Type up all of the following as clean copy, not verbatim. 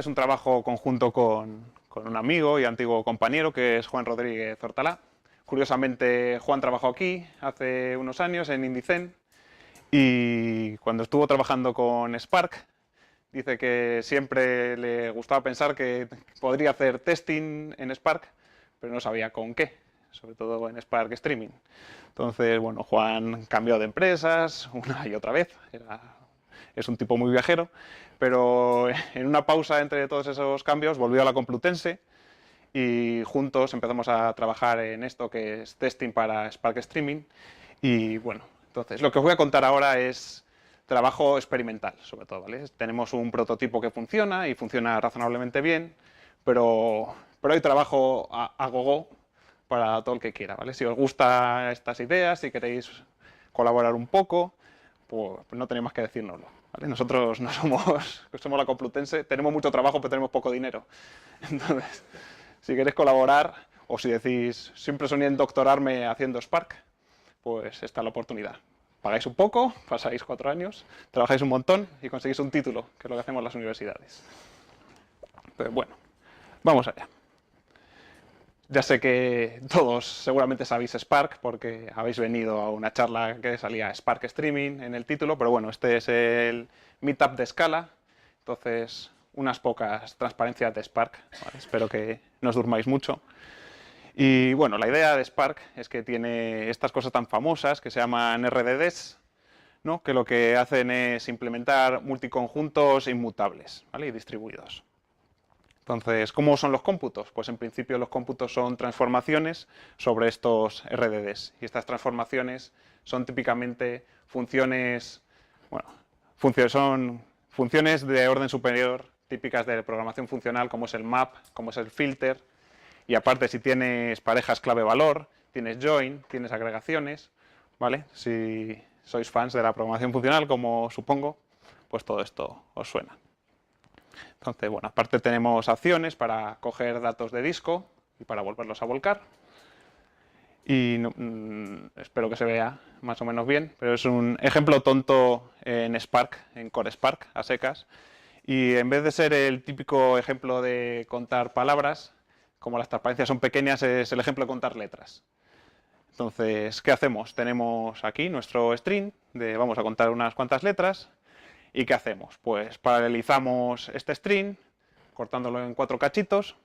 este es un trabajo conjunto con un amigo y antiguo compañero que es Juan Rodríguez Hortalá. Curiosamente, Juan trabajó aquí hace unos años en Indicen y cuando estuvo trabajando con Spark, dice que siempre le gustaba pensar que podría hacer testing en Spark, pero no sabía con qué, sobre todo en Spark Streaming. Entonces, bueno, Juan cambió de empresas una y otra vez, es un tipo muy viajero, pero en una pausa entre todos esos cambios volvió a la Complutense y juntos empezamos a trabajar en esto que es testing para Spark Streaming. Y bueno, entonces lo que os voy a contar ahora es trabajo experimental, sobre todo, ¿vale? Tenemos un prototipo que funciona y funciona razonablemente bien, pero hay trabajo a gogo para todo el que quiera, ¿vale? Si os gustan estas ideas, si queréis colaborar un poco, pues no tenéis más que decírnoslo, ¿vale? Nosotros no somos la Complutense, tenemos mucho trabajo, pero tenemos poco dinero. Entonces, si queréis colaborar, o si decís, siempre soñé en doctorarme haciendo Spark, pues está la oportunidad. Pagáis un poco, pasáis 4 años, trabajáis un montón y conseguís un título, que es lo que hacemos en las universidades. Entonces, bueno, vamos allá. Ya sé que todos seguramente sabéis Spark porque habéis venido a una charla que salía Spark Streaming en el título, pero bueno, este es el meetup de Scala, entonces unas pocas transparencias de Spark, ¿vale? Espero que no os durmáis mucho. Y bueno, la idea de Spark es que tiene estas cosas tan famosas que se llaman RDDs, ¿no? Que lo que hacen es implementar multiconjuntos inmutables, ¿vale? Y distribuidos. Entonces, ¿cómo son los cómputos? Pues en principio los cómputos son transformaciones sobre estos RDDs. Y estas transformaciones son típicamente funciones, bueno, son funciones de orden superior típicas de programación funcional, como es el map, como es el filter. Y aparte, si tienes parejas clave-valor, tienes join, tienes agregaciones, ¿vale? Si sois fans de la programación funcional, como supongo, pues todo esto os suena. Entonces, bueno, aparte tenemos acciones para coger datos de disco y para volverlos a volcar. Y espero que se vea más o menos bien, pero es un ejemplo tonto en Spark, en Core Spark, a secas. Y en vez de ser el típico ejemplo de contar palabras, como las transparencias son pequeñas, es el ejemplo de contar letras. Entonces, ¿qué hacemos? Tenemos aquí nuestro string, vamos a contar unas cuantas letras. ¿Y qué hacemos? Pues paralelizamos este string, cortándolo en 4 cachitos,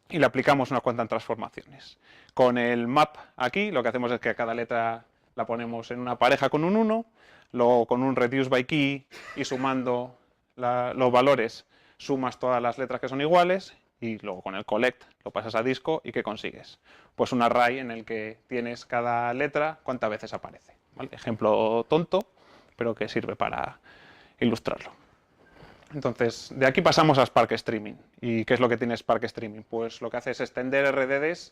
y le aplicamos unas cuantas transformaciones. Con el map aquí, lo que hacemos es que a cada letra la ponemos en una pareja con un 1, luego con un reduce by key y sumando los valores, sumas todas las letras que son iguales, y luego con el collect lo pasas a disco y ¿qué consigues? Pues un array en el que tienes cada letra cuántas veces aparece, ¿vale? Ejemplo tonto, pero que sirve para ilustrarlo. Entonces, de aquí pasamos a Spark Streaming. ¿Y qué es lo que tiene Spark Streaming? Pues lo que hace es extender RDDs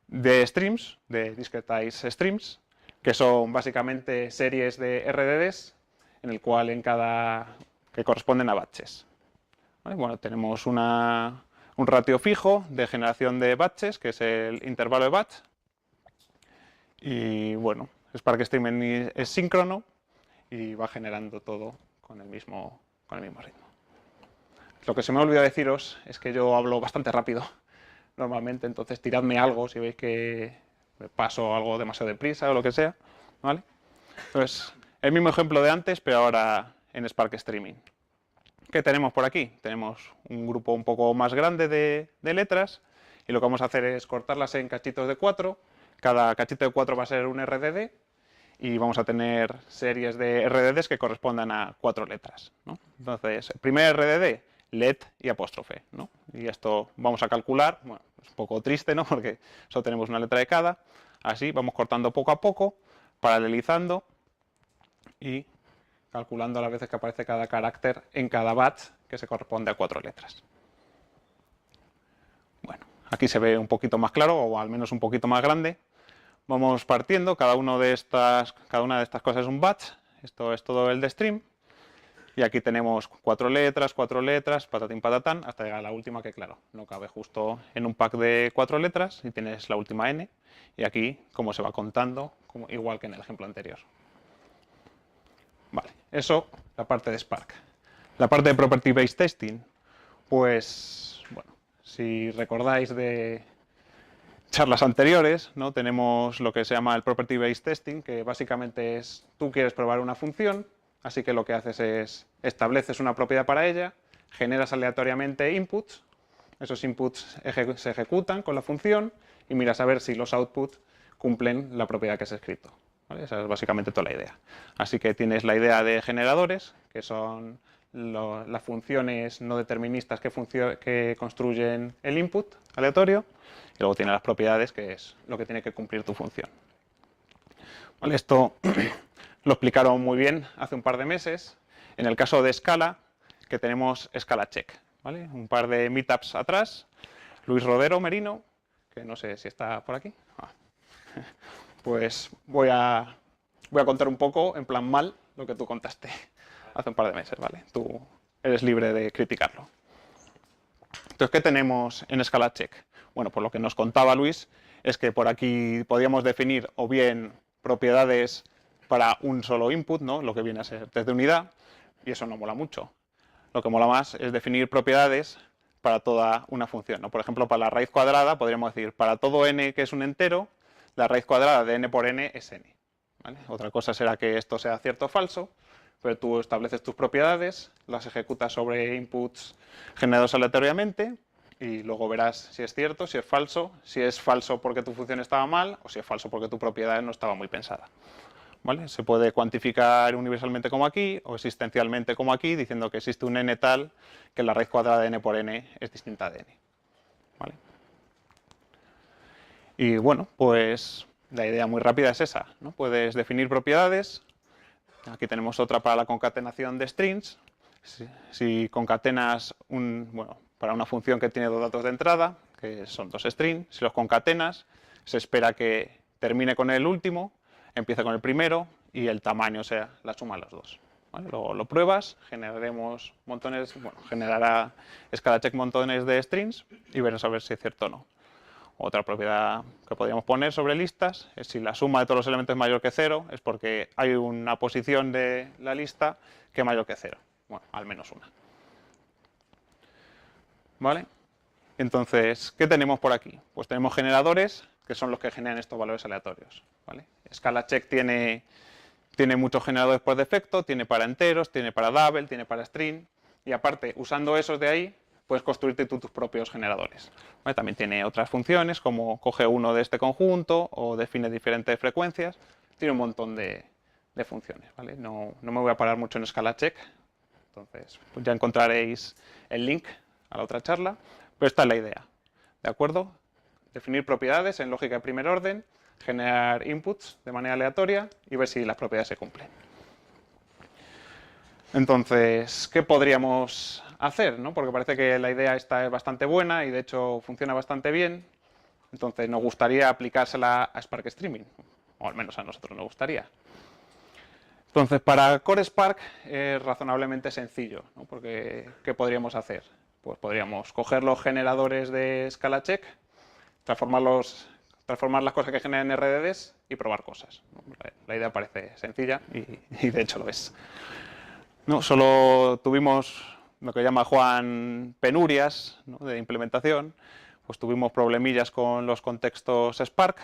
de streams, de discretized streams, que son básicamente series de RDDs en el cual que corresponden a batches. ¿Vale? Bueno, tenemos un ratio fijo de generación de batches, que es el intervalo de batch. Y bueno, Spark Streaming es síncrono y va generando todo con el mismo ritmo. Lo que se me ha olvidado deciros es que yo hablo bastante rápido normalmente, entonces tiradme algo si veis que me paso algo demasiado deprisa o lo que sea, ¿vale? Entonces, el mismo ejemplo de antes, pero ahora en Spark Streaming. ¿Qué tenemos por aquí? Tenemos un grupo un poco más grande de letras y lo que vamos a hacer es cortarlas en cachitos de 4. Cada cachito de 4 va a ser un RDD y vamos a tener series de RDDs que correspondan a 4 letras, ¿no? Entonces, el primer RDD, let y apóstrofe, ¿no? Y esto vamos a calcular, bueno, es un poco triste, ¿no? Porque solo tenemos una letra de cada. Así vamos cortando poco a poco, paralelizando y calculando las veces que aparece cada carácter en cada batch que se corresponde a 4 letras. Bueno, aquí se ve un poquito más claro, o al menos un poquito más grande. Vamos partiendo, cada una de estas cosas es un batch, esto es todo el de stream, y aquí tenemos 4 letras, patatín patatán, hasta llegar a la última que, claro, no cabe justo en un pack de 4 letras, y tienes la última n, y aquí, como se va contando, igual que en el ejemplo anterior. Vale, eso, la parte de Spark. La parte de Property Based Testing, pues, bueno, si recordáis de charlas anteriores, ¿no? Tenemos lo que se llama el Property Based Testing, que básicamente es, tú quieres probar una función, así que lo que haces es, estableces una propiedad para ella, generas aleatoriamente inputs, esos inputs se ejecutan con la función y miras a ver si los outputs cumplen la propiedad que has escrito, ¿vale? Esa es básicamente toda la idea. Así que tienes la idea de generadores, que son las funciones no deterministas que construyen el input aleatorio, y luego tiene las propiedades, que es lo que tiene que cumplir tu función. ¿Vale? Esto lo explicaron muy bien hace un par de meses, en el caso de Scala, que tenemos Scala Check, ¿vale? Un par de meetups atrás, Luis Rodero Merino, que no sé si está por aquí, pues voy a contar un poco, en plan mal, lo que tú contaste hace un par de meses, ¿vale? Tú eres libre de criticarlo. Entonces, ¿qué tenemos en Scala Check? Bueno, pues lo que nos contaba Luis es que por aquí podíamos definir o bien propiedades para un solo input, ¿no? Lo que viene a ser test de unidad, y eso no mola mucho. Lo que mola más es definir propiedades para toda una función, ¿no? Por ejemplo, para la raíz cuadrada podríamos decir, para todo n que es un entero, la raíz cuadrada de n por n es n, ¿vale? Otra cosa será que esto sea cierto o falso, pero tú estableces tus propiedades, las ejecutas sobre inputs generados aleatoriamente y luego verás si es cierto, si es falso porque tu función estaba mal o si es falso porque tu propiedad no estaba muy pensada. ¿Vale? Se puede cuantificar universalmente como aquí o existencialmente como aquí, diciendo que existe un n tal que la raíz cuadrada de n por n es distinta de n. ¿Vale? Y bueno, pues la idea muy rápida es esa, ¿no? Puedes definir propiedades. Aquí tenemos otra para la concatenación de strings. Si concatenas para una función que tiene dos datos de entrada, que son dos strings, si los concatenas, se espera que termine con el último, empiece con el primero y el tamaño sea la suma de los dos. ¿Vale? Luego lo pruebas, generará Scala Check montones de strings y verás a ver si es cierto o no. Otra propiedad que podríamos poner sobre listas es si la suma de todos los elementos es mayor que 0, es porque hay una posición de la lista que es mayor que 0. Bueno, al menos una. ¿Vale? Entonces, ¿qué tenemos por aquí? Pues tenemos generadores, que son los que generan estos valores aleatorios. ¿Vale? Scala Check tiene muchos generadores por defecto, tiene para enteros, tiene para double, tiene para string, y aparte, usando esos de ahí, puedes construirte tú tus propios generadores. ¿Vale? También tiene otras funciones, como coge uno de este conjunto o define diferentes frecuencias. Tiene un montón de funciones. ¿Vale? No me voy a parar mucho en Scala Check, entonces pues ya encontraréis el link a la otra charla, pero esta es la idea. ¿De acuerdo? Definir propiedades en lógica de primer orden, generar inputs de manera aleatoria y ver si las propiedades se cumplen. Entonces, ¿qué podríamos hacer? ¿No? Porque parece que la idea esta es bastante buena y de hecho funciona bastante bien. Entonces nos gustaría aplicársela a Spark Streaming, o al menos a nosotros nos gustaría. Entonces, para Core Spark es razonablemente sencillo, ¿no? Porque ¿qué podríamos hacer? Pues podríamos coger los generadores de Scala Check, transformar las cosas que generan RDDs y probar cosas. La idea parece sencilla y de hecho lo es. No, solo tuvimos lo que llama Juan penurias, ¿no?, de implementación. Pues tuvimos problemillas con los contextos Spark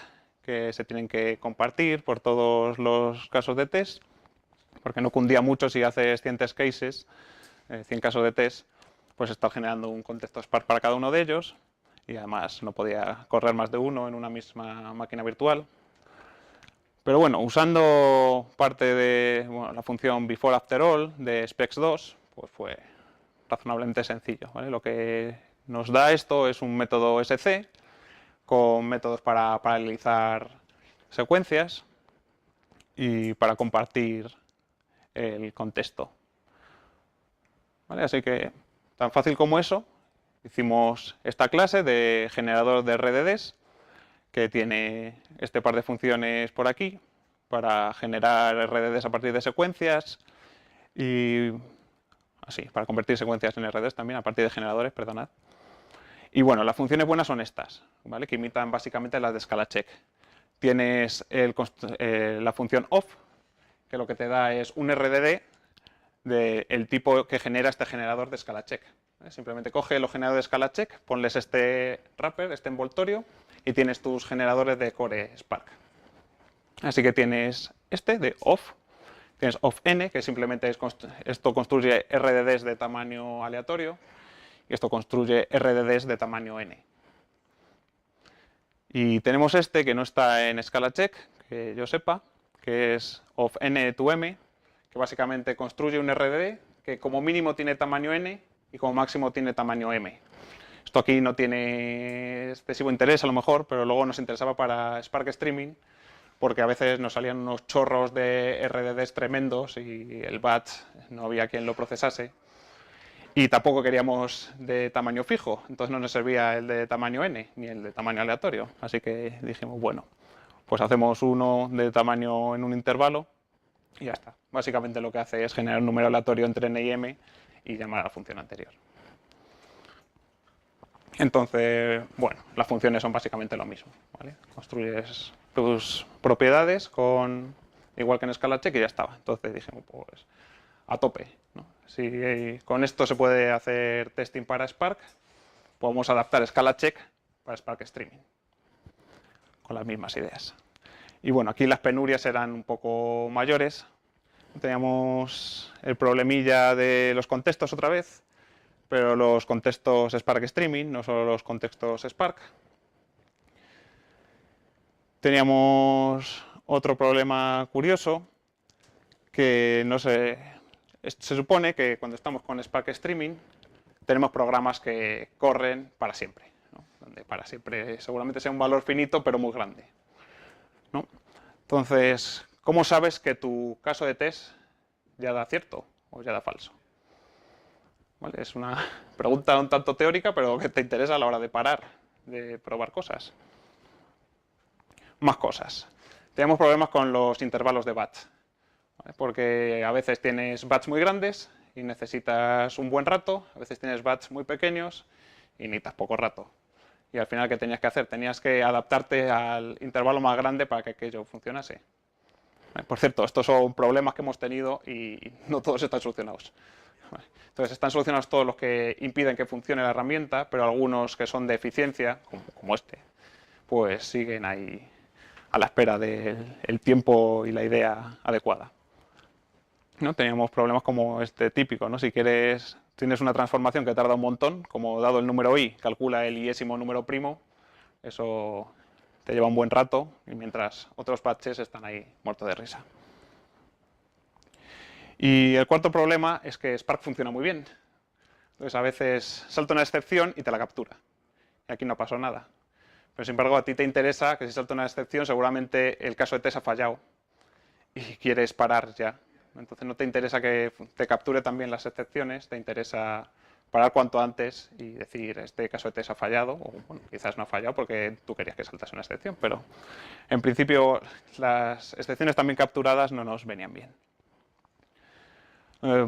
que se tienen que compartir por todos los casos de test, porque no cundía mucho si haces 100 test cases, 100 casos de test, pues estás generando un contexto Spark para cada uno de ellos y además no podía correr más de uno en una misma máquina virtual. Pero bueno, usando parte de la función beforeAfterAll de spex2, pues fue razonablemente sencillo, ¿vale? Lo que nos da esto es un método SC con métodos para paralelizar secuencias y para compartir el contexto. ¿Vale? Así que, tan fácil como eso, hicimos esta clase de generador de RDDs que tiene este par de funciones por aquí para generar RDDs a partir de secuencias y así, para convertir secuencias en RDDs también a partir de generadores, perdonad. Y bueno, las funciones buenas son estas, ¿vale? Que imitan básicamente las de Scala Check. Tienes la función off, que lo que te da es un RDD del tipo que genera este generador de escala check. Simplemente coge los generadores de escala check, ponles este wrapper, este envoltorio, y tienes tus generadores de core Spark. Así que tienes este de off, tienes off-n, que simplemente esto construye RDDs de tamaño aleatorio, y esto construye RDDs de tamaño n. Y tenemos este que no está en escala check, que yo sepa, que es off-n to m, que básicamente construye un RDD que como mínimo tiene tamaño n y como máximo tiene tamaño m. Esto aquí no tiene excesivo interés a lo mejor, pero luego nos interesaba para Spark Streaming, porque a veces nos salían unos chorros de RDDs tremendos y el batch no había quien lo procesase. Y tampoco queríamos de tamaño fijo, entonces no nos servía el de tamaño n ni el de tamaño aleatorio. Así que dijimos, bueno, pues hacemos uno de tamaño en un intervalo y ya está. Básicamente lo que hace es generar un número aleatorio entre n y m y llamar a la función anterior. Entonces, bueno, las funciones son básicamente lo mismo, ¿vale? Construyes tus propiedades igual que en escala check y ya estaba. Entonces dijimos, pues a tope, ¿no? Si con esto se puede hacer testing para Spark, podemos adaptar escala check para Spark Streaming, con las mismas ideas. Y bueno, aquí las penurias eran un poco mayores. Teníamos el problemilla de los contextos otra vez, pero los contextos Spark Streaming, no solo los contextos Spark. Teníamos otro problema curioso, que no sé, se supone que cuando estamos con Spark Streaming tenemos programas que corren para siempre, ¿no? Donde para siempre seguramente sea un valor finito, pero muy grande, ¿no? Entonces, ¿cómo sabes que tu caso de test ya da cierto o ya da falso? ¿Vale? Es una pregunta un tanto teórica, pero que te interesa a la hora de parar, de probar cosas. Más cosas. Tenemos problemas con los intervalos de batch, ¿vale? Porque a veces tienes batch muy grandes y necesitas un buen rato, a veces tienes batch muy pequeños y necesitas poco rato. Y al final, ¿qué tenías que hacer? Tenías que adaptarte al intervalo más grande para que aquello funcionase. Por cierto, estos son problemas que hemos tenido y no todos están solucionados. Entonces están solucionados todos los que impiden que funcione la herramienta, pero algunos que son de eficiencia, como este, pues siguen ahí a la espera del tiempo y la idea adecuada, ¿no? Teníamos problemas como este típico, ¿no? Si tienes una transformación que tarda un montón, como dado el número i, calcula el iésimo número primo, eso te lleva un buen rato, y mientras otros batches están ahí muertos de risa. Y el cuarto problema es que Spark funciona muy bien. Entonces a veces salta una excepción y te la captura. Y aquí no pasó nada. Pero sin embargo a ti te interesa que si salta una excepción seguramente el caso de test ha fallado y quieres parar ya. Entonces no te interesa que te capture también las excepciones, te interesa parar cuanto antes y decir este caso de test ha fallado, o bueno, quizás no ha fallado porque tú querías que saltase una excepción, pero en principio las excepciones también capturadas no nos venían bien.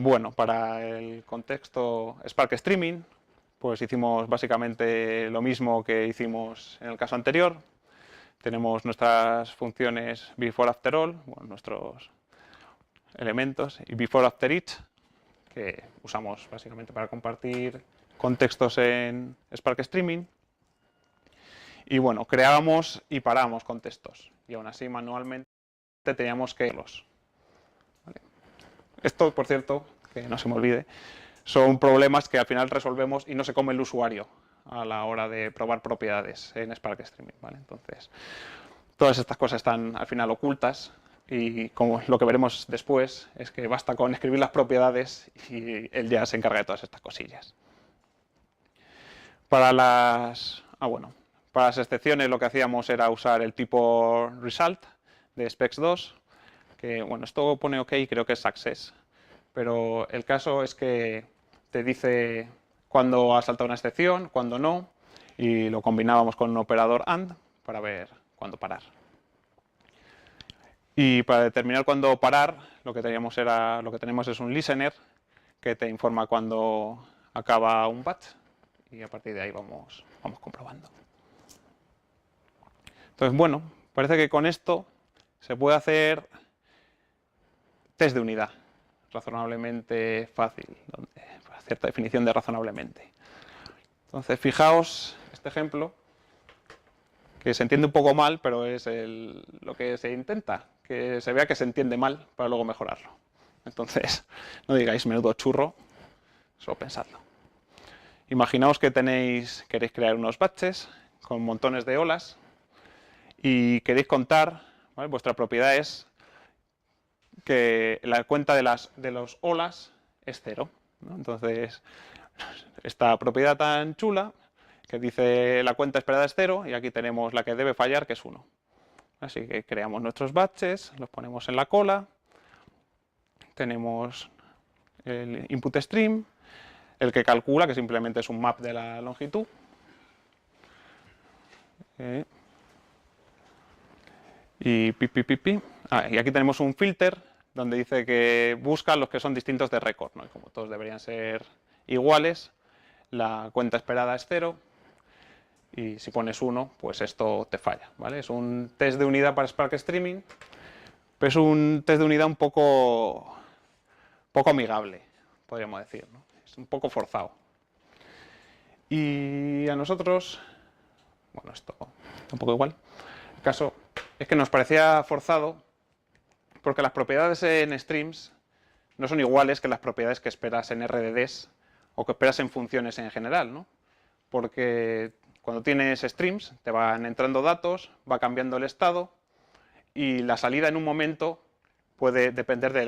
Bueno, para el contexto Spark Streaming, pues hicimos básicamente lo mismo que hicimos en el caso anterior. Tenemos nuestras funciones before after all, bueno, nuestros elementos, y before after each, que usamos básicamente para compartir contextos en Spark Streaming. Y bueno, creábamos y parábamos contextos, y aún así manualmente teníamos que irlos. Esto, por cierto, que no se me olvide, son problemas que al final resolvemos y no se come el usuario a la hora de probar propiedades en Spark Streaming, ¿vale? Entonces, todas estas cosas están al final ocultas y como lo que veremos después es que basta con escribir las propiedades y él ya se encarga de todas estas cosillas. Para las excepciones lo que hacíamos era usar el tipo result de specs2, que bueno, esto pone OK y creo que es success, pero el caso es que te dice cuándo ha saltado una excepción, cuándo no, y lo combinábamos con un operador AND para ver cuándo parar. Y para determinar cuándo parar, lo que tenemos es un listener que te informa cuándo acaba un batch y a partir de ahí vamos comprobando. Entonces, bueno, parece que con esto se puede hacer test de unidad. razonablemente fácil, cierta definición de razonablemente. Entonces, fijaos este ejemplo, que se entiende un poco mal, pero es lo que se intenta, que se vea que se entiende mal para luego mejorarlo. Entonces, no digáis menudo churro, solo pensadlo. Imaginaos que queréis crear unos batches con montones de olas y queréis contar, ¿vale? Vuestra propiedad es que la cuenta de los olas es 0, ¿no? Entonces, esta propiedad tan chula que dice la cuenta esperada es 0 y aquí tenemos la que debe fallar, que es 1. Así que creamos nuestros batches, los ponemos en la cola, tenemos el input stream, el que calcula, que simplemente es un map de la longitud. Y aquí tenemos un filter donde dice que busca los que son distintos de récord, ¿no? Y como todos deberían ser iguales, la cuenta esperada es 0 y si pones 1, pues esto te falla, ¿vale? Es un test de unidad para Spark Streaming, pero es un test de unidad un poco amigable, podríamos decir, ¿no? Es un poco forzado. Y a nosotros, bueno, esto un poco igual. El caso es que nos parecía forzado porque las propiedades en streams no son iguales que las propiedades que esperas en RDDs o que esperas en funciones en general, ¿no? Porque cuando tienes streams te van entrando datos, va cambiando el estado y la salida en un momento puede depender de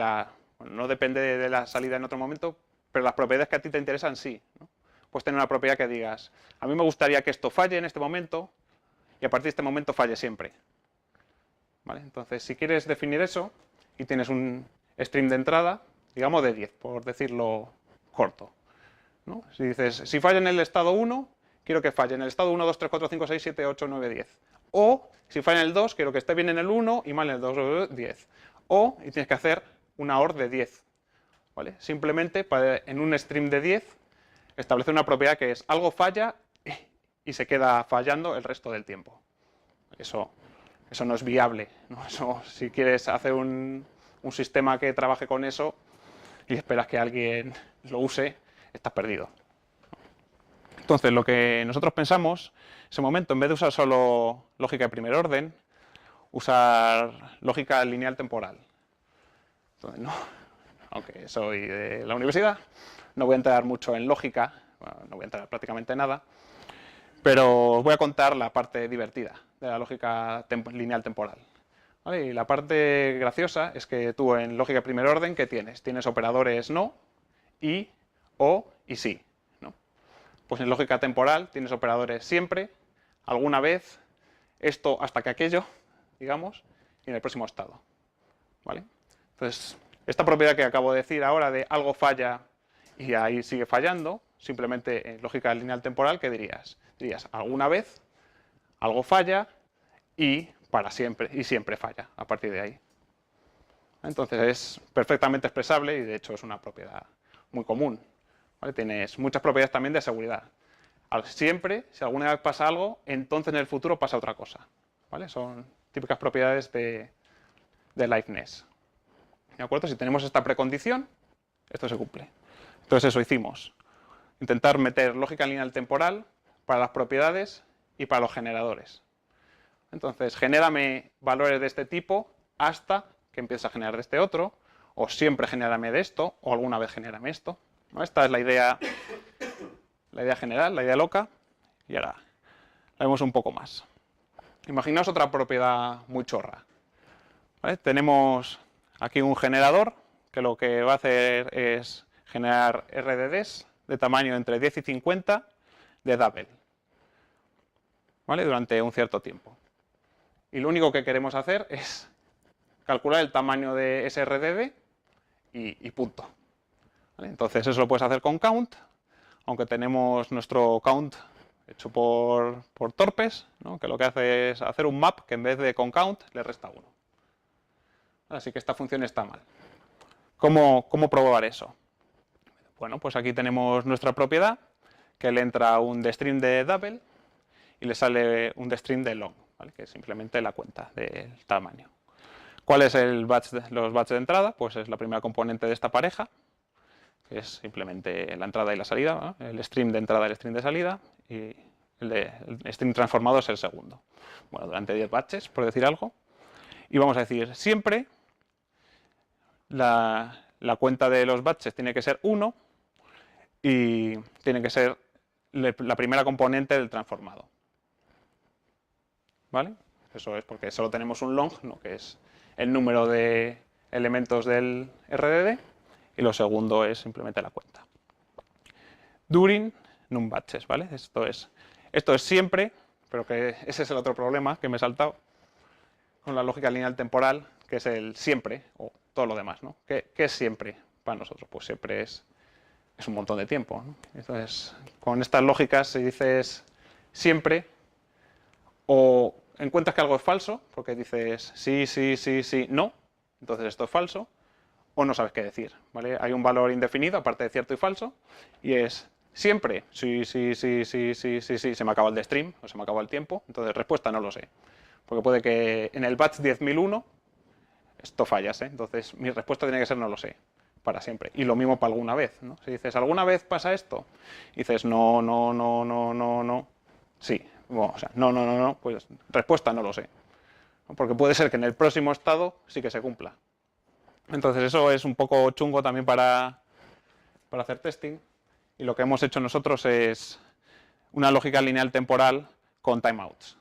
bueno, no depende de la salida en otro momento, pero las propiedades que a ti te interesan sí, ¿no? Puedes tener una propiedad que digas, a mí me gustaría que esto falle en este momento y a partir de este momento falle siempre. ¿Vale? Entonces, si quieres definir eso y tienes un stream de entrada, digamos de 10, por decirlo corto, ¿no? Si dices, si falla en el estado 1, quiero que falle en el estado 1, 2, 3, 4, 5, 6, 7, 8, 9, 10. O, si falla en el 2, quiero que esté bien en el 1 y mal en el 2, 10. Y tienes que hacer una OR de 10. ¿Vale? Simplemente, en un stream de 10, establecer una propiedad que es algo falla y se queda fallando el resto del tiempo. Eso no es viable, ¿no? Eso, si quieres hacer un sistema que trabaje con eso y esperas que alguien lo use, estás perdido. Entonces, lo que nosotros pensamos, en ese momento, en vez de usar solo lógica de primer orden, usar lógica lineal temporal. Entonces, no, aunque soy de la universidad, no voy a entrar mucho en lógica, bueno, no voy a entrar prácticamente en nada, pero os voy a contar la parte divertida de la lógica lineal temporal. ¿Vale? Y la parte graciosa es que tú en lógica de primer orden, ¿qué tienes? Tienes operadores no, y, o y sí, ¿no? Pues en lógica temporal tienes operadores siempre, alguna vez, esto hasta que aquello, digamos, y en el próximo estado. ¿Vale? Entonces, esta propiedad que acabo de decir ahora de algo falla y ahí sigue fallando, simplemente en lógica lineal temporal, ¿qué dirías? Dirías, alguna vez, algo falla y para siempre, y siempre falla a partir de ahí. Entonces es perfectamente expresable y de hecho es una propiedad muy común. ¿Vale? Tienes muchas propiedades también de seguridad. Siempre, si alguna vez pasa algo, entonces en el futuro pasa otra cosa. ¿Vale? Son típicas propiedades de liveness. ¿De acuerdo? Si tenemos esta precondición, esto se cumple. Entonces eso hicimos. Intentar meter lógica lineal temporal para las propiedades y para los generadores. Entonces, genérame valores de este tipo hasta que empieces a generar de este otro, o siempre genérame de esto, o alguna vez genérame esto. ¿No? Esta es la idea general, la idea loca, y ahora la vemos un poco más. Imaginaos otra propiedad muy chorra. ¿Vale? Tenemos aquí un generador que lo que va a hacer es generar RDDs de tamaño entre 10 y 50 de double, ¿vale? Durante un cierto tiempo. Y lo único que queremos hacer es calcular el tamaño de ese RDD y punto. ¿Vale? Entonces eso lo puedes hacer con count, aunque tenemos nuestro count hecho por torpes, ¿no? Que lo que hace es hacer un map que en vez de con count le resta 1. Así que esta función está mal. ¿Cómo probar eso? Bueno, pues aquí tenemos nuestra propiedad, que le entra un dstream de double y le sale un dstream de long, ¿vale? Que es simplemente la cuenta del tamaño. ¿Cuál es los batches de entrada? Pues es la primera componente de esta pareja, que es simplemente la entrada y la salida, ¿no? El stream de entrada y el stream de salida, y el stream transformado es el segundo. Bueno, durante 10 batches, por decir algo. Y vamos a decir, siempre la cuenta de los batches tiene que ser 1 y tiene que ser la primera componente del transformado. ¿Vale? Eso es porque solo tenemos un long, ¿no? Que es el número de elementos del RDD, y lo segundo es simplemente la cuenta. During num batches, ¿vale? Esto es siempre, pero que ese es el otro problema que me he saltado con la lógica lineal temporal, que es el siempre, o todo lo demás, ¿no? ¿Qué es siempre para nosotros? Pues siempre es un montón de tiempo, ¿no? Entonces, con estas lógicas, si dices siempre, o encuentras que algo es falso, porque dices sí, sí, sí, sí, no, entonces esto es falso, o no sabes qué decir, ¿vale? Hay un valor indefinido, aparte de cierto y falso, y es siempre, sí, sí, sí, sí, sí, sí, sí, se me acaba el de stream, o se me acaba el tiempo, entonces respuesta no lo sé. Porque puede que en el batch 10.001 esto fallase, entonces mi respuesta tiene que ser no lo sé, para siempre. Y lo mismo para alguna vez, ¿no? Si dices, ¿alguna vez pasa esto? Y dices, no, no, no, no, no, no. Sí, bueno, o sea, no, no, no, no, pues respuesta no lo sé. Porque puede ser que en el próximo estado sí que se cumpla. Entonces eso es un poco chungo también para hacer testing. Y lo que hemos hecho nosotros es una lógica lineal temporal con timeouts.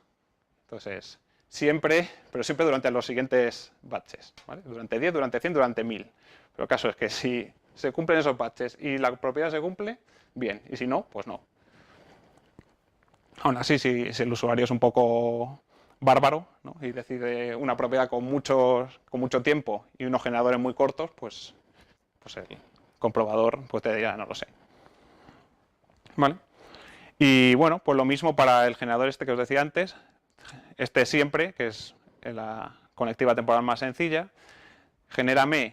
Entonces, siempre, pero siempre durante los siguientes batches, ¿vale? Durante 10, durante 100, durante 1000. Pero el caso es que si se cumplen esos batches y la propiedad se cumple, bien. Y si no, pues no. Aún así, si el usuario es un poco bárbaro, ¿no? Y decide una propiedad con mucho tiempo y unos generadores muy cortos, pues el comprobador pues te dirá, no lo sé. ¿Vale? Y bueno, pues lo mismo para el generador este que os decía antes. Este siempre, que es la conectiva temporal más sencilla, genérame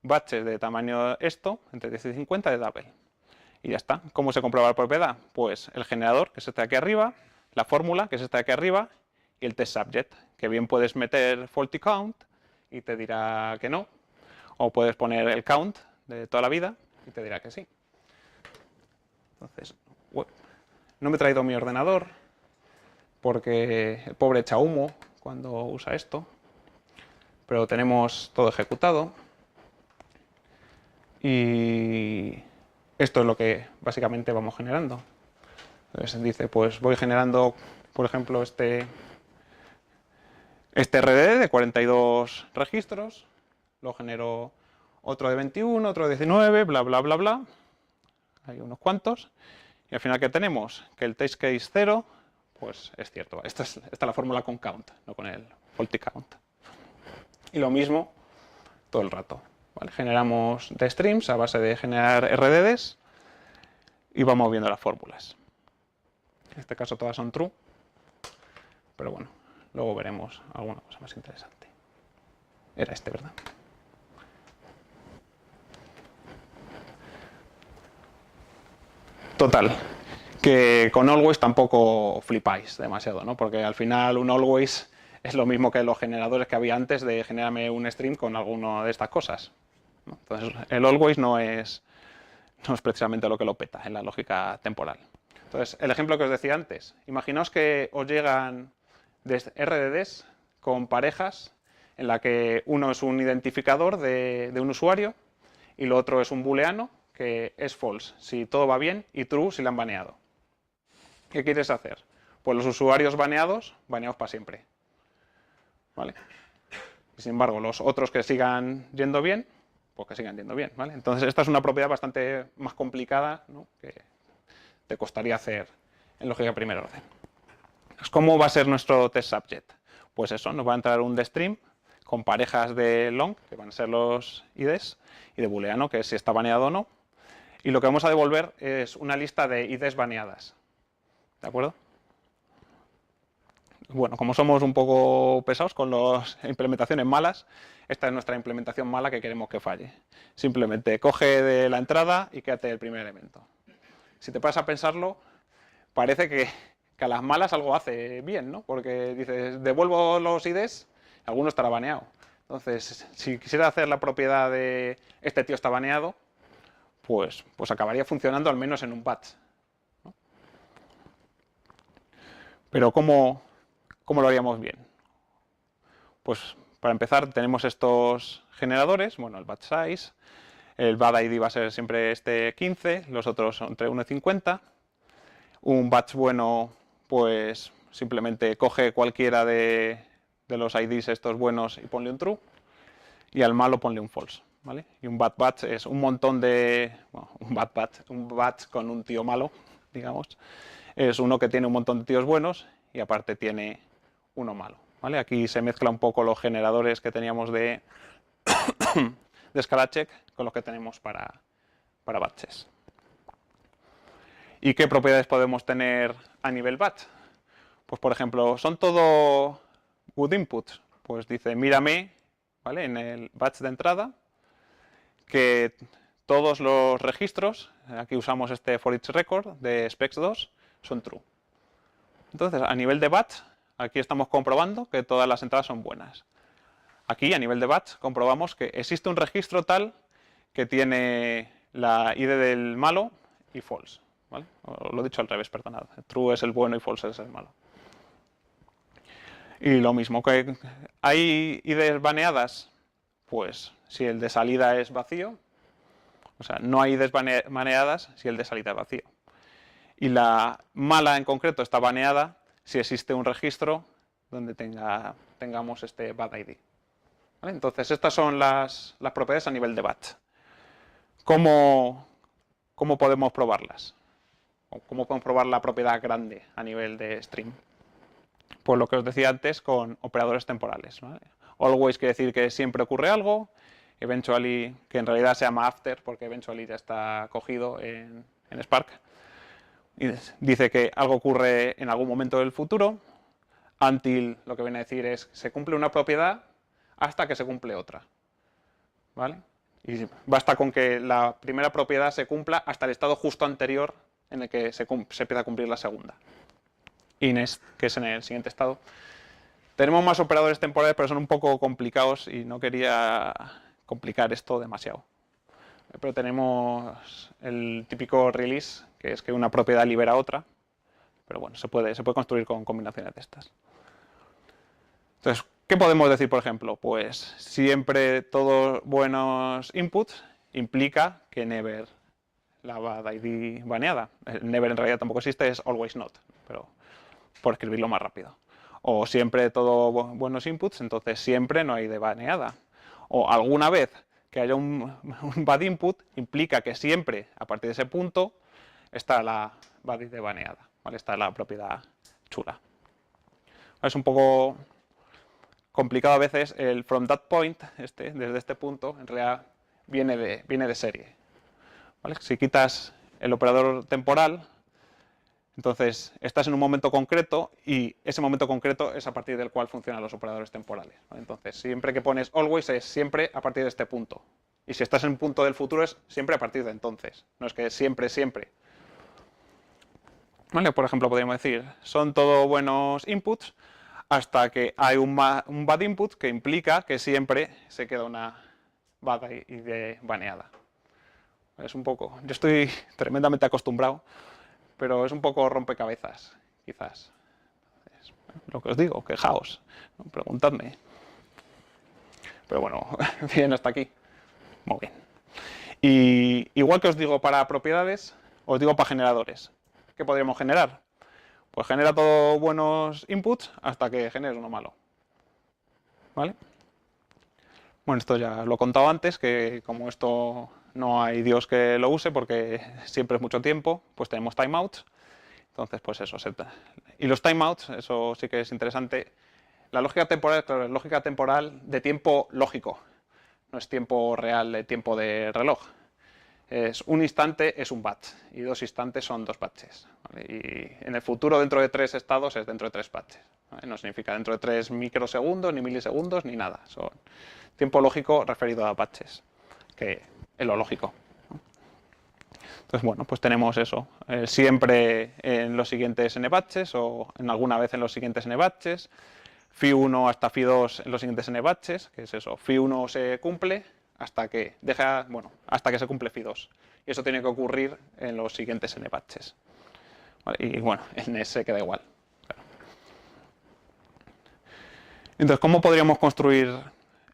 batches de tamaño esto, entre 10 y 50 de double. Y ya está. ¿Cómo se comprueba la propiedad? Pues el generador, que es este de aquí arriba, la fórmula, que es esta de aquí arriba, y el test subject, que bien puedes meter faulty count y te dirá que no, o puedes poner el count de toda la vida y te dirá que sí. Entonces, no me he traído mi ordenador porque el pobre echa humo cuando usa esto, pero tenemos todo ejecutado y esto es lo que básicamente vamos generando. Entonces dice, pues voy generando, por ejemplo, este RDD de 42 registros, lo genero otro de 21, otro de 19, bla, bla, bla, bla. Hay unos cuantos. Y al final, ¿qué tenemos? Que el test case 0, pues es cierto. Esta es la fórmula con count, no con el faulty count. Y lo mismo todo el rato. ¿Vale? Generamos de streams a base de generar RDDs y vamos viendo las fórmulas. En este caso todas son true, pero bueno, luego veremos alguna cosa más interesante. Era este, ¿verdad? Total, que con always tampoco flipáis demasiado, ¿no? Porque al final un always es lo mismo que los generadores que había antes de generarme un stream con alguna de estas cosas, ¿no? Entonces el always no es precisamente lo que lo peta en la lógica temporal. Entonces, el ejemplo que os decía antes, imaginaos que os llegan RDDs con parejas en la que uno es un identificador de un usuario y lo otro es un booleano que es false si todo va bien y true si le han baneado. ¿Qué quieres hacer? Pues los usuarios baneados para siempre. ¿Vale? Y sin embargo, los otros que sigan yendo bien, pues que sigan yendo bien. ¿Vale? Entonces, esta es una propiedad bastante más complicada, ¿no? Que te costaría hacer en lógica de primer orden. ¿Cómo va a ser nuestro test subject? Pues eso, nos va a entrar un dstream con parejas de long, que van a ser los IDs, y de booleano, que es si está baneado o no. Y lo que vamos a devolver es una lista de IDs baneadas. ¿De acuerdo? Bueno, como somos un poco pesados con las implementaciones malas, esta es nuestra implementación mala que queremos que falle. Simplemente coge de la entrada y quédate el primer elemento. Si te paras a pensarlo, parece que a las malas algo hace bien, ¿no? Porque dices, devuelvo los IDs, alguno estará baneado. Entonces, si quisiera hacer la propiedad de este tío está baneado, pues acabaría funcionando al menos en un batch, ¿no? Pero ¿cómo lo haríamos bien? Pues para empezar tenemos estos generadores, bueno, el batch size, el bad ID va a ser siempre este 15, los otros son entre 1 y 50. Un batch bueno, pues simplemente coge cualquiera de los IDs estos buenos y ponle un true, y al malo ponle un false, ¿vale? Y un bad batch es un montón de... Bueno, un batch con un tío malo, digamos, es uno que tiene un montón de tíos buenos y aparte tiene uno malo, ¿vale? Aquí se mezcla un poco los generadores que teníamos de scalacheck con los que tenemos para batches. ¿Y qué propiedades podemos tener a nivel batch? Pues por ejemplo, ¿son todo good inputs? Pues dice, mírame, ¿vale? En el batch de entrada, que todos los registros, aquí usamos este for each record de specs2, son true. Entonces, a nivel de batch, aquí estamos comprobando que todas las entradas son buenas. Aquí, a nivel de batch, comprobamos que existe un registro tal que tiene la ID del malo y false, ¿vale? Lo he dicho al revés, perdonad. True es el bueno y false es el malo. Y lo mismo, que hay IDs baneadas, pues si el de salida es vacío, o sea, no hay IDs baneadas si el de salida es vacío. Y la mala en concreto está baneada si existe un registro donde tengamos este bad ID. ¿Vale? Entonces, estas son las propiedades a nivel de batch. ¿Cómo podemos probarlas? ¿Cómo podemos probar la propiedad grande a nivel de stream? Pues lo que os decía antes con operadores temporales, ¿vale? Always quiere decir que siempre ocurre algo, eventually, que en realidad se llama after porque eventually ya está cogido en Spark. Y dice que algo ocurre en algún momento del futuro. Until lo que viene a decir es se cumple una propiedad hasta que se cumple otra, ¿vale? Y basta con que la primera propiedad se cumpla hasta el estado justo anterior en el que se empieza a cumplir la segunda. Inest, que es en el siguiente estado. Tenemos más operadores temporales, pero son un poco complicados y no quería complicar esto demasiado. Pero tenemos el típico release, que es que una propiedad libera otra. Pero bueno, se puede construir con combinaciones de estas. Entonces, ¿qué podemos decir, por ejemplo? Pues siempre todos buenos inputs implica que never la bad ID baneada. Never en realidad tampoco existe, es always not, pero por escribirlo más rápido. O siempre todo buenos inputs, entonces siempre no hay de baneada. O alguna vez que haya un bad input implica que siempre, a partir de ese punto, está la bad ID baneada, ¿vale? Está la propiedad chula. Es un poco complicado a veces el from that point, desde este punto, en realidad viene de serie, ¿vale? Si quitas el operador temporal, entonces estás en un momento concreto y ese momento concreto es a partir del cual funcionan los operadores temporales, ¿vale? Entonces, siempre que pones always es siempre a partir de este punto. Y si estás en un punto del futuro es siempre a partir de entonces. No es que siempre, siempre. ¿Vale? Por ejemplo, podríamos decir, son todo buenos inputs hasta que hay un bad input que implica que siempre se queda una bad ID baneada. Es un poco... Yo estoy tremendamente acostumbrado, pero es un poco rompecabezas, quizás. Es lo que os digo, quejaos, ¿no? Preguntadme. Pero bueno, bien, hasta aquí. Muy bien. Y igual que os digo para propiedades, os digo para generadores. ¿Qué podríamos generar? Pues genera todos buenos inputs hasta que generes uno malo, ¿vale? Bueno, esto ya lo he contado antes, que como esto no hay Dios que lo use porque siempre es mucho tiempo, pues tenemos timeouts. Entonces, pues eso. Y los timeouts, eso sí que es interesante. La lógica temporal, claro, es lógica temporal de tiempo lógico. No es tiempo real de tiempo de reloj. Es un instante es un batch y 2 instantes son 2 batches, ¿vale? Y en el futuro dentro de 3 estados es dentro de 3 batches, ¿vale? No significa dentro de 3 microsegundos, ni milisegundos, ni nada. Son tiempo lógico referido a batches, que es lo lógico, ¿no? Entonces, bueno, pues tenemos eso. Siempre en los siguientes n batches o en alguna vez en los siguientes n batches. phi1 hasta phi2 en los siguientes n batches, que es eso, phi1 se cumple hasta que hasta que se cumple phi2. Y eso tiene que ocurrir en los siguientes n batches. ¿Vale? Y bueno, en S queda igual. Claro. Entonces, ¿cómo podríamos construir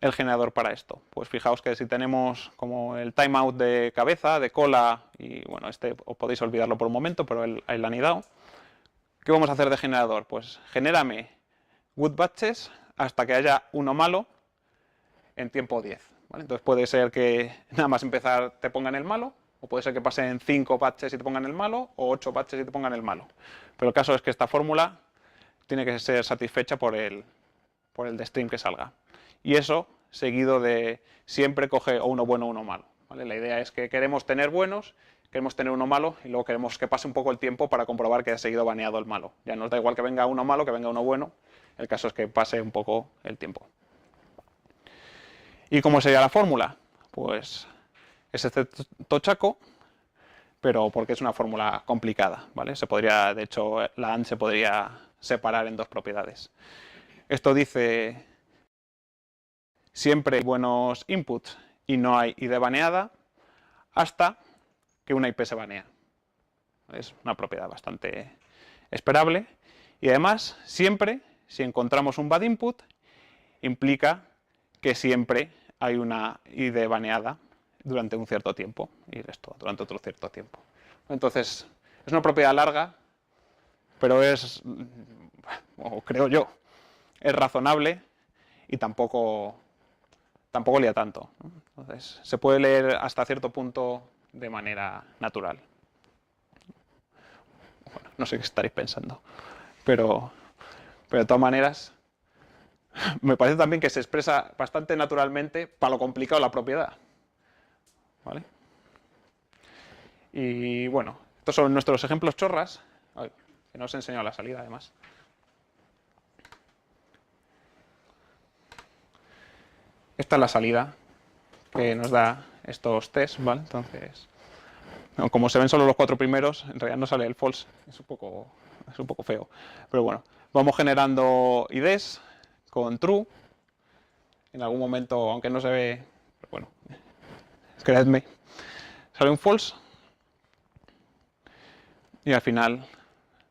el generador para esto? Pues fijaos que si tenemos como el timeout de cabeza, de cola, y bueno, este os podéis olvidarlo por un momento, pero ahí lo han dado. ¿Qué vamos a hacer de generador? Pues genérame good batches hasta que haya uno malo en tiempo 10. ¿Vale? Entonces puede ser que nada más empezar te pongan el malo, o puede ser que pasen 5 batches y te pongan el malo, o 8 batches y te pongan el malo. Pero el caso es que esta fórmula tiene que ser satisfecha por el de stream que salga. Y eso seguido de siempre coge o uno bueno o uno malo. ¿Vale? La idea es que queremos tener buenos, queremos tener uno malo y luego queremos que pase un poco el tiempo para comprobar que ha seguido baneado el malo. Ya nos da igual que venga uno malo que venga uno bueno, el caso es que pase un poco el tiempo. ¿Y cómo sería la fórmula? Pues es este tochaco, pero porque es una fórmula complicada, ¿vale? De hecho, la AND se podría separar en dos propiedades. Esto dice siempre hay buenos inputs y no hay ID baneada hasta que una IP se banea. Es una propiedad bastante esperable. Y además, siempre, si encontramos un bad input, implica que siempre hay una ID baneada durante un cierto tiempo. Y esto, durante otro cierto tiempo. Entonces, es una propiedad larga, pero es, o creo yo, es razonable y tampoco lía tanto. Entonces, se puede leer hasta cierto punto de manera natural. Bueno, no sé qué estaréis pensando, pero de todas maneras, me parece también que se expresa bastante naturalmente para lo complicado de la propiedad. ¿Vale? Y bueno, estos son nuestros ejemplos chorras. Ay, que no os he enseñado la salida, además. Esta es la salida que nos da estos tests, ¿vale? Entonces, como se ven solo los 4 primeros, en realidad no sale el false, es un poco feo. Pero bueno, vamos generando IDs con true. En algún momento, aunque no se ve, pero bueno, creedme, sale un false. Y al final,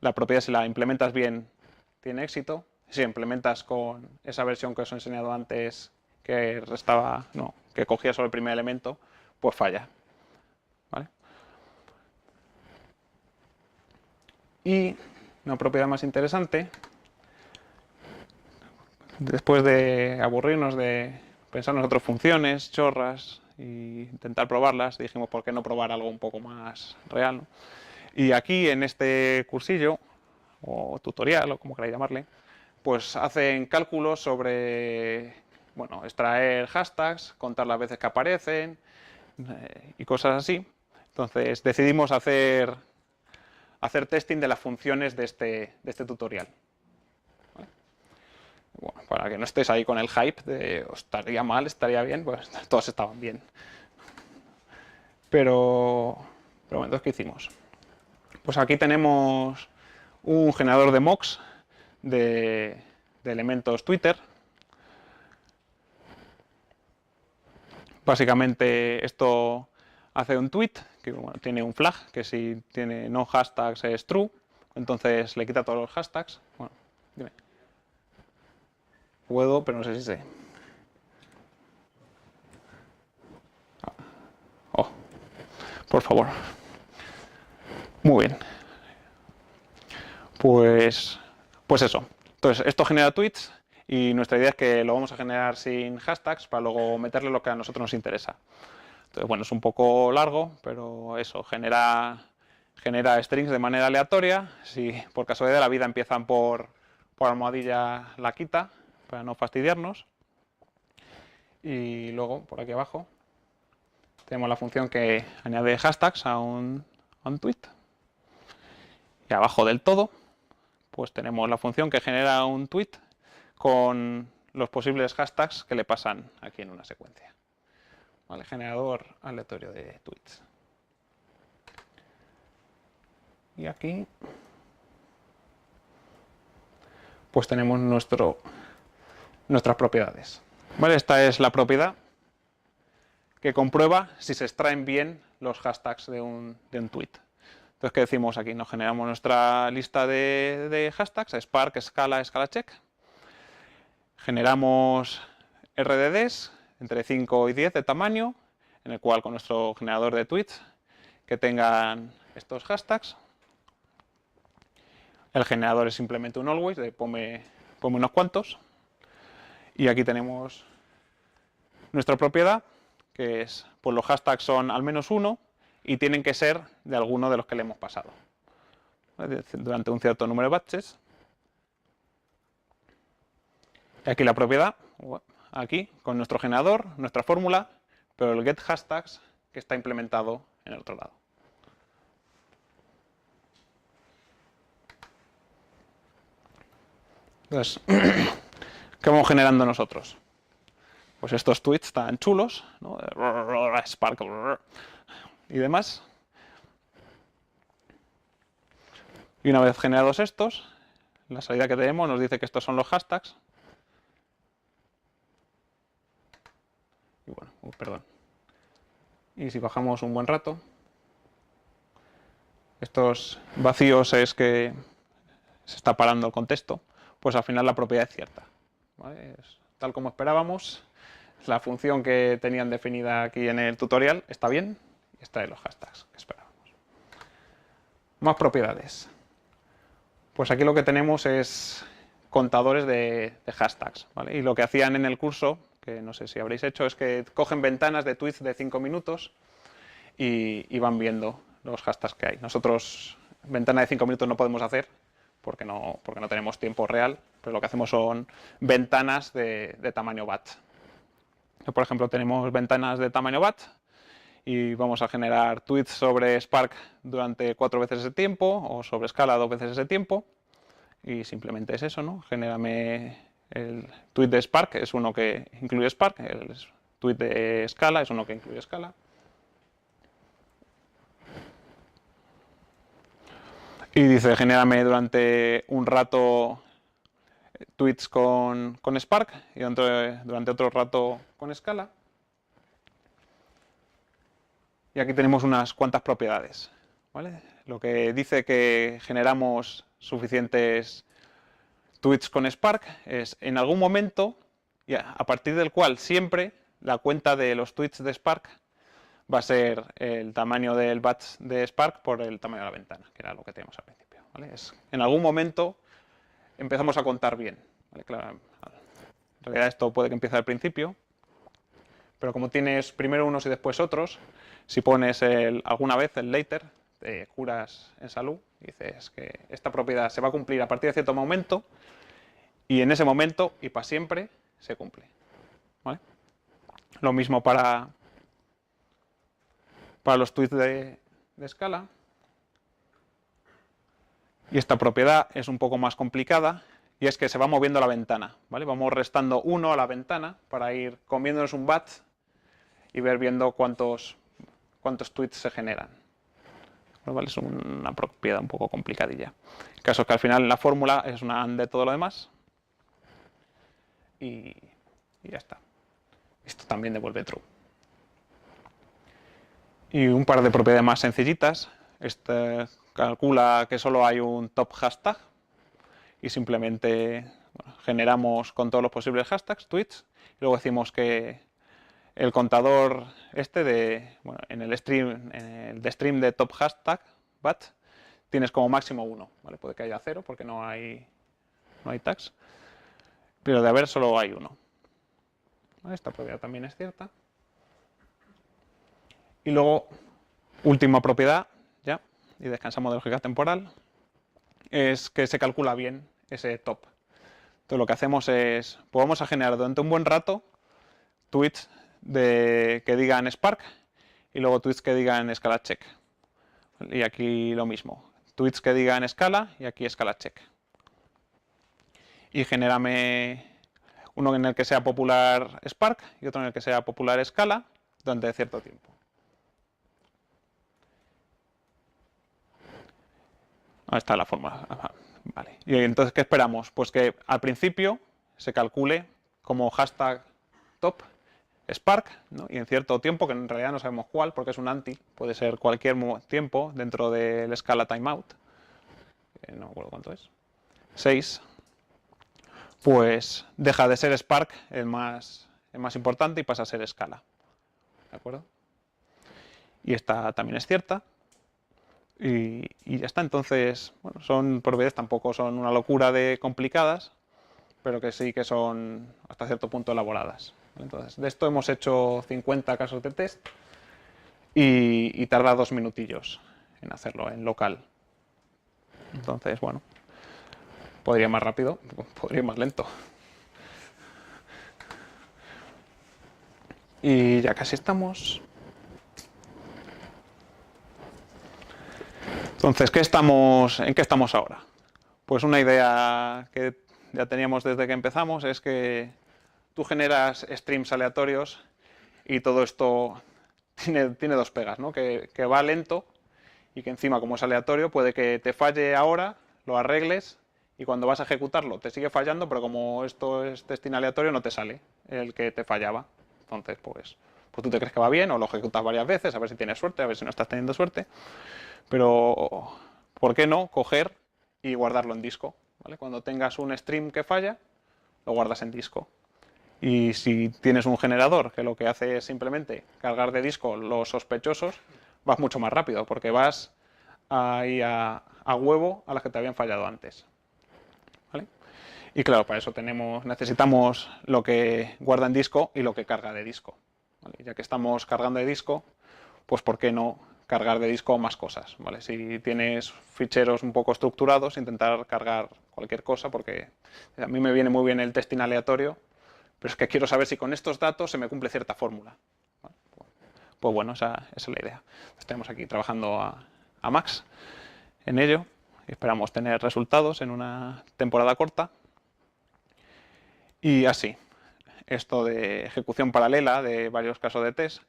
la propiedad, si la implementas bien, tiene éxito. Si implementas con esa versión que os he enseñado antes, que cogía solo el primer elemento, pues falla. ¿Vale? Y una propiedad más interesante, después de aburrirnos de pensar en otras funciones, chorras, e intentar probarlas, dijimos, ¿por qué no probar algo un poco más real? ¿No? Y aquí, en este cursillo, o tutorial, o como queráis llamarle, pues hacen cálculos sobre, bueno, extraer hashtags, contar las veces que aparecen y cosas así. Entonces decidimos hacer testing de las funciones de este tutorial. ¿Vale? Bueno, para que no estés ahí con el hype de estaría mal, estaría bien, pues todos estaban bien. Pero bueno, entonces, ¿qué hicimos? Pues aquí tenemos un generador de mocks de elementos Twitter. Básicamente esto hace un tweet que tiene un flag, que si tiene no hashtags es true, entonces le quita todos los hashtags. Bueno, dime. Puedo, pero no sé si sé. Oh, por favor. Muy bien. Pues eso. Entonces, esto genera tweets y nuestra idea es que lo vamos a generar sin hashtags para luego meterle lo que a nosotros nos interesa. Entonces, bueno, es un poco largo, pero eso, genera strings de manera aleatoria. Si por casualidad la vida empiezan por almohadilla, la quita, para no fastidiarnos. Y luego, por aquí abajo, tenemos la función que añade hashtags a un tweet. Y abajo del todo, pues tenemos la función que genera un tweet con los posibles hashtags que le pasan aquí en una secuencia. ¿Vale? Generador aleatorio de tweets. Y aquí pues tenemos nuestro nuestras propiedades. ¿Vale? Esta es la propiedad que comprueba si se extraen bien los hashtags de un tweet. Entonces, ¿qué decimos aquí? Nos generamos nuestra lista de hashtags, Spark, Scala, ScalaCheck. Generamos RDDs entre 5 y 10 de tamaño, en el cual con nuestro generador de tweets que tengan estos hashtags. El generador es simplemente un always, de ponme unos cuantos. Y aquí tenemos nuestra propiedad, que es, pues los hashtags son al menos uno y tienen que ser de alguno de los que le hemos pasado, ¿vale? Durante un cierto número de batches. Y aquí la propiedad, aquí, con nuestro generador, nuestra fórmula, pero el get hashtags que está implementado en el otro lado. Entonces, ¿qué vamos generando nosotros? Pues estos tweets tan chulos, ¿no? Spark y demás. Y una vez generados estos, la salida que tenemos nos dice que estos son los hashtags. Y bueno, perdón. Y si bajamos un buen rato, estos vacíos es que se está parando el contexto, pues al final la propiedad es cierta, ¿vale? Es tal como esperábamos. La función que tenían definida aquí en el tutorial está bien y está en los hashtags que esperábamos. Más propiedades. Pues aquí lo que tenemos es contadores de hashtags, ¿vale? Y lo que hacían en el curso, que no sé si habréis hecho, es que cogen ventanas de tweets de 5 minutos y van viendo los hashtags que hay. Nosotros ventana de 5 minutos no podemos hacer porque no tenemos tiempo real, pero lo que hacemos son ventanas de tamaño batch. Por ejemplo, tenemos ventanas de tamaño batch y vamos a generar tweets sobre Spark durante 4 veces ese tiempo o sobre Scala 2 veces ese tiempo. Y simplemente es eso, ¿no? Genérame el tweet de Spark, es uno que incluye Spark, el tweet de Scala es uno que incluye Scala. Y dice, genérame durante un rato tweets con Spark y durante otro rato con Scala. Y aquí tenemos unas cuantas propiedades, ¿vale? Lo que dice que generamos suficientes tweets con Spark es en algún momento, y a partir del cual siempre la cuenta de los tweets de Spark va a ser el tamaño del batch de Spark por el tamaño de la ventana, que era lo que teníamos al principio, ¿vale? En algún momento empezamos a contar bien, ¿vale? Claro, en realidad esto puede que empiece al principio, pero como tienes primero unos y después otros, si pones alguna vez el later, te curas en salud y dices que esta propiedad se va a cumplir a partir de cierto momento y en ese momento y para siempre se cumple, ¿vale? Lo mismo para los tweets de Scala. Y esta propiedad es un poco más complicada y es que se va moviendo la ventana, ¿vale? Vamos restando 1 a la ventana para ir comiéndonos un batch y ver viendo cuántos tweets se generan. ¿Vale? Es una propiedad un poco complicadilla. El caso es que al final la fórmula es una AND de todo lo demás y ya está. Esto también devuelve true. Y un par de propiedades más sencillitas. Este calcula que solo hay un top hashtag y simplemente generamos con todos los posibles hashtags, tweets, y luego decimos que el contador en el stream de top hashtag, batch, tienes como máximo 1, ¿vale? Puede que haya 0 porque no hay tags, pero de haber solo hay 1. ¿Vale? Esta propiedad también es cierta. Y luego, última propiedad, ya, y descansamos de lógica temporal, es que se calcula bien ese top. Entonces lo que hacemos es, pues vamos a generar durante un buen rato tweets que digan Spark y luego tweets que digan ScalaCheck. Y aquí lo mismo, tweets que digan Scala y aquí ScalaCheck. Y genérame uno en el que sea popular Spark y otro en el que sea popular Scala durante cierto tiempo. Ahí está la fórmula. Vale. Y entonces, ¿qué esperamos? Pues que al principio se calcule como hashtag top Spark, ¿no? Y en cierto tiempo, que en realidad no sabemos cuál, porque es un anti, puede ser cualquier tiempo dentro del escala timeout, no me acuerdo cuánto es, 6, pues deja de ser Spark el más importante y pasa a ser escala. ¿De acuerdo? Y esta también es cierta. Y ya está. Entonces, bueno, son propiedades, tampoco son una locura de complicadas, pero que sí que son hasta cierto punto elaboradas. Entonces, de esto hemos hecho 50 casos de test y tarda 2 minutillos en hacerlo en local. Entonces, bueno, podría ir más rápido, podría ir más lento. Y ya casi estamos. Entonces, ¿en qué estamos ahora? Pues una idea que ya teníamos desde que empezamos es que tú generas streams aleatorios y todo esto tiene dos pegas, ¿no? Que va lento y que encima, como es aleatorio, puede que te falle ahora, lo arregles y cuando vas a ejecutarlo te sigue fallando, pero como esto es testing aleatorio no te sale el que te fallaba. Entonces, pues tú te crees que va bien o lo ejecutas varias veces a ver si tienes suerte, a ver si no estás teniendo suerte. Pero, ¿por qué no coger y guardarlo en disco? ¿Vale? Cuando tengas un stream que falla, lo guardas en disco. Y si tienes un generador que lo que hace es simplemente cargar de disco los sospechosos, vas mucho más rápido, porque vas ahí a huevo a las que te habían fallado antes. ¿Vale? Y claro, para eso necesitamos lo que guarda en disco y lo que carga de disco. ¿Vale? Ya que estamos cargando de disco, pues ¿por qué no cargar de disco más cosas? ¿Vale? Si tienes ficheros un poco estructurados, intentar cargar cualquier cosa, porque a mí me viene muy bien el testing aleatorio, pero es que quiero saber si con estos datos se me cumple cierta fórmula. ¿Vale? Pues bueno, esa es la idea. Estamos aquí trabajando a Max en ello y esperamos tener resultados en una temporada corta. Y así, esto de ejecución paralela de varios casos de test,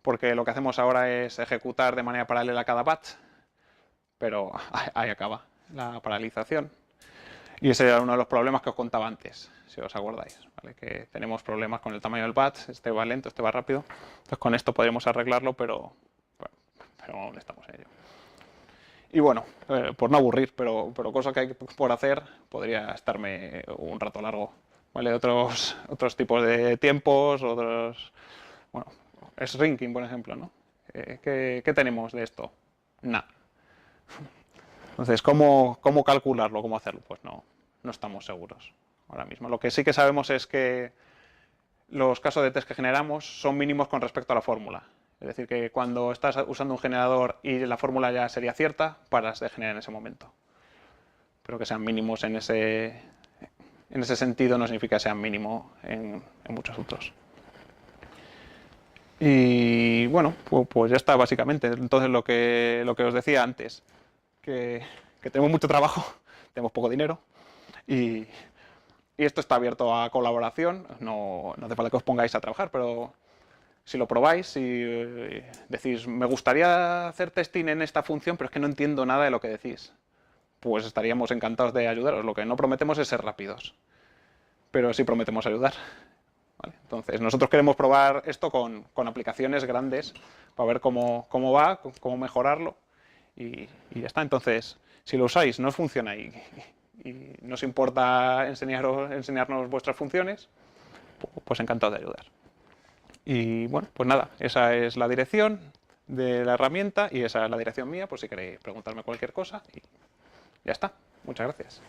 porque lo que hacemos ahora es ejecutar de manera paralela cada batch, pero ahí acaba la paralización. Y ese era uno de los problemas que os contaba antes, si os acordáis, ¿vale? Que tenemos problemas con el tamaño del batch, este va lento, este va rápido. Entonces con esto podríamos arreglarlo, pero aún estamos en ello. Y bueno, por no aburrir, pero cosas que hay por hacer, podría estarme un rato largo, ¿vale? Otros tipos de tiempos, bueno, shrinking, por ejemplo, ¿no? ¿Qué tenemos de esto? Nada. Entonces, ¿cómo calcularlo? ¿Cómo hacerlo? Pues no estamos seguros ahora mismo. Lo que sí que sabemos es que los casos de test que generamos son mínimos con respecto a la fórmula. Es decir, que cuando estás usando un generador y la fórmula ya sería cierta, paras de generar en ese momento. Pero que sean mínimos en ese sentido no significa que sean mínimos en muchos otros. Y bueno, pues ya está básicamente. Entonces lo que os decía antes, que tenemos mucho trabajo, tenemos poco dinero y esto está abierto a colaboración. No hace falta que os pongáis a trabajar, pero si lo probáis y decís, me gustaría hacer testing en esta función, pero es que no entiendo nada de lo que decís, pues estaríamos encantados de ayudaros. Lo que no prometemos es ser rápidos, pero sí prometemos ayudar. ¿Vale? Entonces, nosotros queremos probar esto con aplicaciones grandes para ver cómo va, cómo mejorarlo y ya está. Entonces, si lo usáis, no os funciona y no os importa enseñarnos vuestras funciones, pues encantado de ayudar. Y bueno, pues nada, esa es la dirección de la herramienta y esa es la dirección mía, por si queréis preguntarme cualquier cosa y ya está. Muchas gracias.